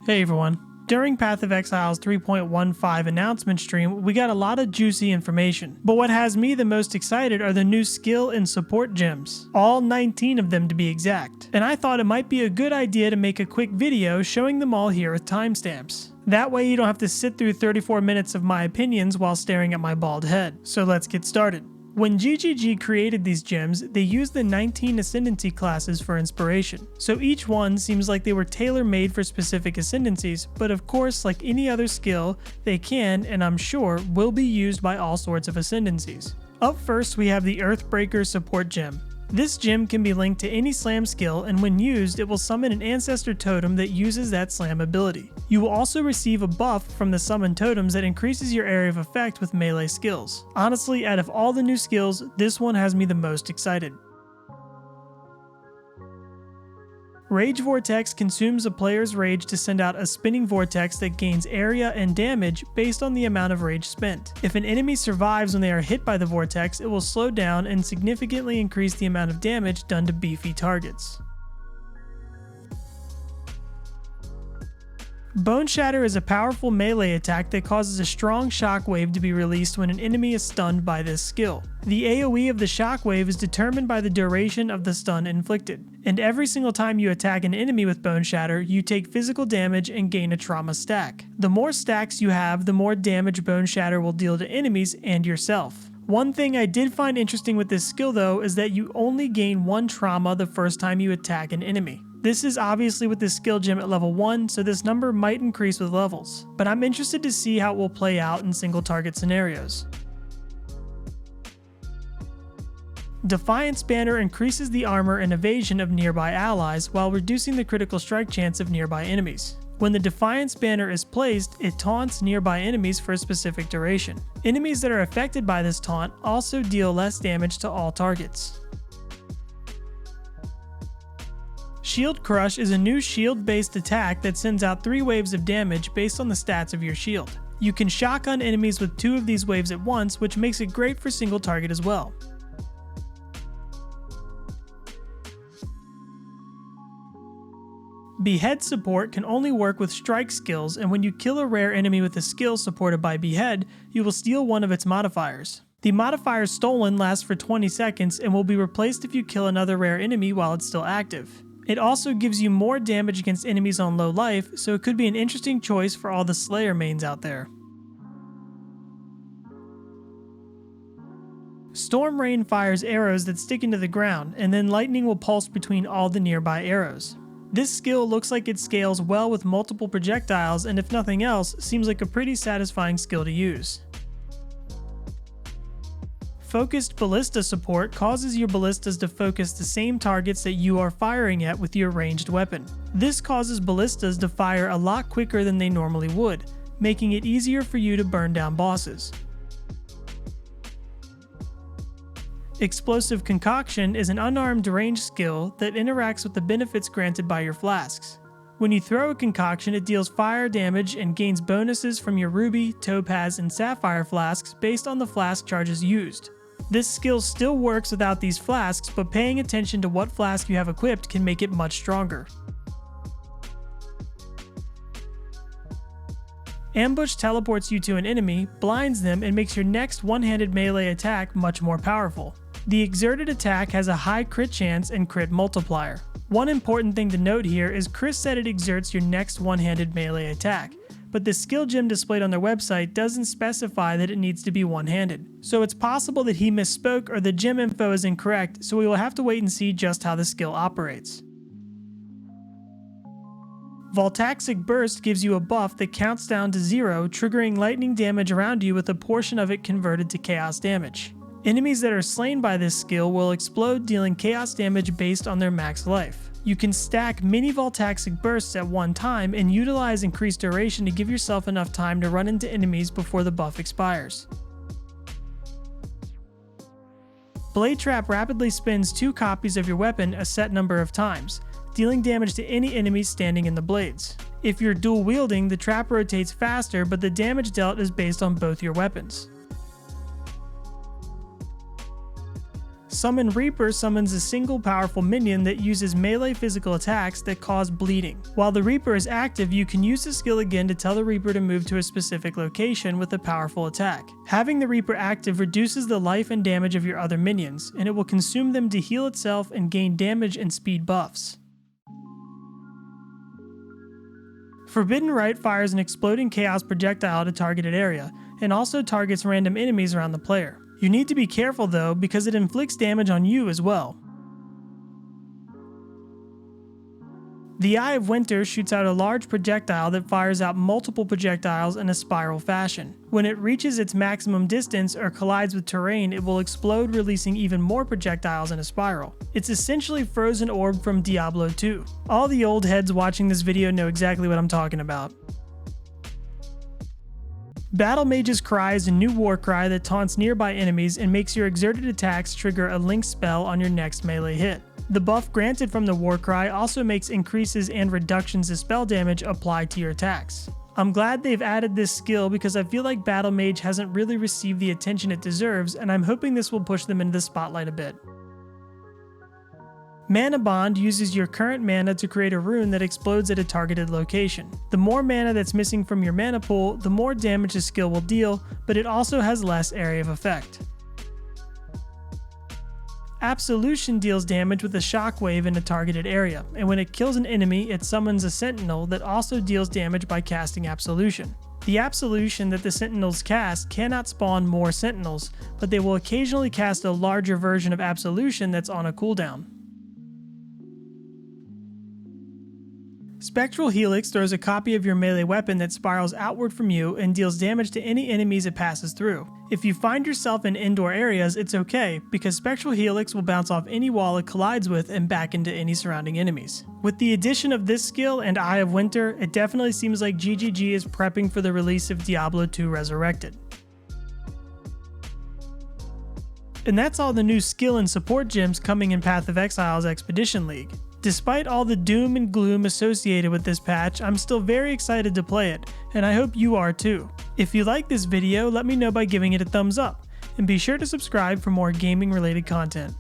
Hey everyone. During Path of Exile's 3.15 announcement stream, we got a lot of juicy information, but what has me the most excited are the new skill and support gems, all 19 of them to be exact, and I thought it might be a good idea to make a quick video showing them all here with timestamps. That way you don't have to sit through 34 minutes of my opinions while staring at my bald head. So let's get started. When GGG created these gems, they used the 19 ascendancy classes for inspiration, so each one seems like they were tailor-made for specific ascendancies, but of course, like any other skill, they can, and I'm sure, will be used by all sorts of ascendancies. Up first, we have the Earthbreaker Support gem. This gem can be linked to any slam skill, and when used, it will summon an ancestor totem that uses that slam ability. You will also receive a buff from the summoned totems that increases your area of effect with melee skills. Honestly, out of all the new skills, this one has me the most excited. Rage Vortex consumes a player's rage to send out a spinning vortex that gains area and damage based on the amount of rage spent. If an enemy survives when they are hit by the vortex, it will slow down and significantly increase the amount of damage done to beefy targets. Boneshatter is a powerful melee attack that causes a strong shockwave to be released when an enemy is stunned by this skill. The AoE of the shockwave is determined by the duration of the stun inflicted, and every single time you attack an enemy with Boneshatter, you take physical damage and gain a trauma stack. The more stacks you have, the more damage Boneshatter will deal to enemies and yourself. One thing I did find interesting with this skill though is that you only gain 1 trauma the first time you attack an enemy. This is obviously with the skill gem at level 1, so this number might increase with levels, but I'm interested to see how it will play out in single target scenarios. Defiance Banner increases the armor and evasion of nearby allies while reducing the critical strike chance of nearby enemies. When the Defiance Banner is placed, it taunts nearby enemies for a specific duration. Enemies that are affected by this taunt also deal less damage to all targets. Shield Crush is a new shield-based attack that sends out 3 waves of damage based on the stats of your shield. You can shotgun enemies with 2 of these waves at once, which makes it great for single target as well. Behead Support can only work with strike skills, and when you kill a rare enemy with a skill supported by Behead, you will steal one of its modifiers. The modifier stolen lasts for 20 seconds and will be replaced if you kill another rare enemy while it's still active. It also gives you more damage against enemies on low life, so it could be an interesting choice for all the Slayer mains out there. Storm Rain fires arrows that stick into the ground, and then lightning will pulse between all the nearby arrows. This skill looks like it scales well with multiple projectiles, and if nothing else, seems like a pretty satisfying skill to use. Focused Ballista support causes your ballistas to focus the same targets that you are firing at with your ranged weapon. This causes ballistas to fire a lot quicker than they normally would, making it easier for you to burn down bosses. Explosive Concoction is an unarmed ranged skill that interacts with the benefits granted by your flasks. When you throw a concoction, it deals fire damage and gains bonuses from your ruby, topaz, and sapphire flasks based on the flask charges used. This skill still works without these flasks, but paying attention to what flask you have equipped can make it much stronger. Ambush teleports you to an enemy, blinds them, and makes your next one-handed melee attack much more powerful. The exerted attack has a high crit chance and crit multiplier. One important thing to note here is Chris said it exerts your next one-handed melee attack, but the skill gem displayed on their website doesn't specify that it needs to be one-handed. So it's possible that he misspoke or the gem info is incorrect, so we will have to wait and see just how the skill operates. Voltaxic Burst gives you a buff that counts down to 0, triggering lightning damage around you with a portion of it converted to chaos damage. Enemies that are slain by this skill will explode, dealing chaos damage based on their max life. You can stack mini Voltaxic Bursts at one time and utilize increased duration to give yourself enough time to run into enemies before the buff expires. Blade Trap rapidly spins 2 copies of your weapon a set number of times, dealing damage to any enemies standing in the blades. If you're dual wielding, the trap rotates faster, but the damage dealt is based on both your weapons. Summon Reaper summons a single powerful minion that uses melee physical attacks that cause bleeding. While the Reaper is active, you can use the skill again to tell the Reaper to move to a specific location with a powerful attack. Having the Reaper active reduces the life and damage of your other minions, and it will consume them to heal itself and gain damage and speed buffs. Forbidden Rite fires an exploding chaos projectile at a targeted area, and also targets random enemies around the player. You need to be careful though, because it inflicts damage on you as well. The Eye of Winter shoots out a large projectile that fires out multiple projectiles in a spiral fashion. When it reaches its maximum distance or collides with terrain, it will explode, releasing even more projectiles in a spiral. It's essentially Frozen Orb from Diablo 2. All the old heads watching this video know exactly what I'm talking about. Battlemage's Cry is a new war cry that taunts nearby enemies and makes your exerted attacks trigger a linked spell on your next melee hit. The buff granted from the war cry also makes increases and reductions to spell damage applied to your attacks. I'm glad they've added this skill because I feel like Battlemage hasn't really received the attention it deserves, and I'm hoping this will push them into the spotlight a bit. Manabond uses your current mana to create a rune that explodes at a targeted location. The more mana that's missing from your mana pool, the more damage the skill will deal, but it also has less area of effect. Absolution deals damage with a shockwave in a targeted area, and when it kills an enemy, it summons a sentinel that also deals damage by casting Absolution. The Absolution that the sentinels cast cannot spawn more sentinels, but they will occasionally cast a larger version of Absolution that's on a cooldown. Spectral Helix throws a copy of your melee weapon that spirals outward from you and deals damage to any enemies it passes through. If you find yourself in indoor areas, it's okay, because Spectral Helix will bounce off any wall it collides with and back into any surrounding enemies. With the addition of this skill and Eye of Winter, it definitely seems like GGG is prepping for the release of Diablo 2 Resurrected. And that's all the new skill and support gems coming in Path of Exile's Expedition League. Despite all the doom and gloom associated with this patch, I'm still very excited to play it, and I hope you are too. If you like this video, let me know by giving it a thumbs up, and be sure to subscribe for more gaming related content.